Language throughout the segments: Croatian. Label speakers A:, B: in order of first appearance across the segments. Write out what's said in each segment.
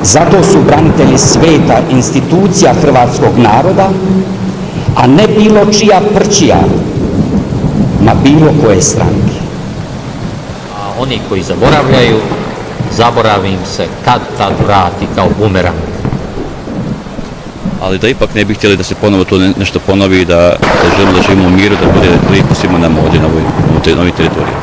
A: Zato su branitelji sveta institucija hrvatskog naroda, a ne bilo čija prčija na bilo koje stranke.
B: A oni koji zaboravljaju, zaborav im se kad vrati kao bumerang.
C: Ali da ipak ne bi htjeli da se ponovo to nešto ponovi i da želimo da živimo u miru, da bude lijepo svima nam ovdje na ovoj teritoriji.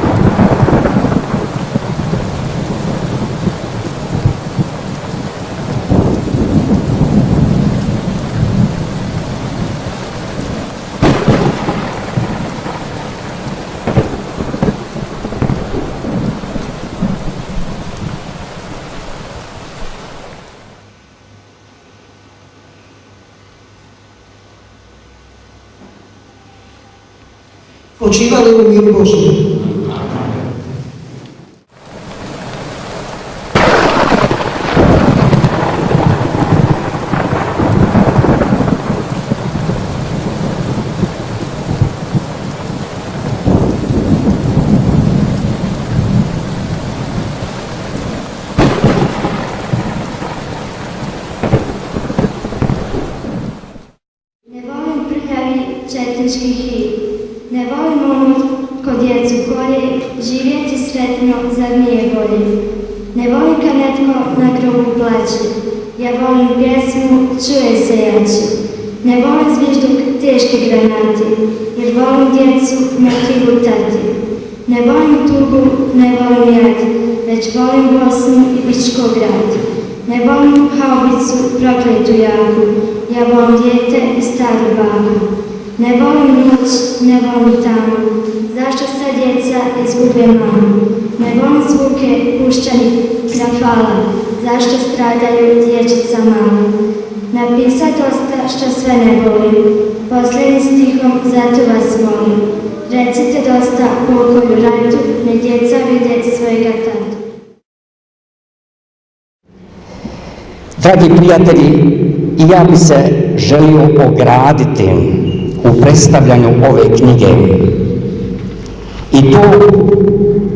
D: Počivali u miru Božjem.
E: Ne volim prljavi četnički hit. Ne volim ono ko djecu kolje, živjeti sretno, zar nije bolje? Ne volim kad netko na grobu plaće, ja volim pjesmu, čuje se jače. Ne volim zvižduk teške granate, jer volim djecu na krivu tati. Ne volim tugu, ne volim jad, već volim Bosnu i Brčko grad. Ne volim haubicu, prokletu jaku, ja volim dijete i staru babu. Ne volim noć, ne volim tamu, zašto sad djeca izgube mamu? Ne volim zvuke puščanih rafala, zašto stradaju dječica mala? Napisat dosta što sve ne volim, posljednjim stihom zato vas molim. Recite dosta pokolju ratu, ne djeca vide svojega tatu.
A: Dragi prijatelji, i ja bi se želio ograditi u predstavljanju ove knjige, i to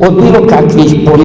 A: od bilo kakvih političkih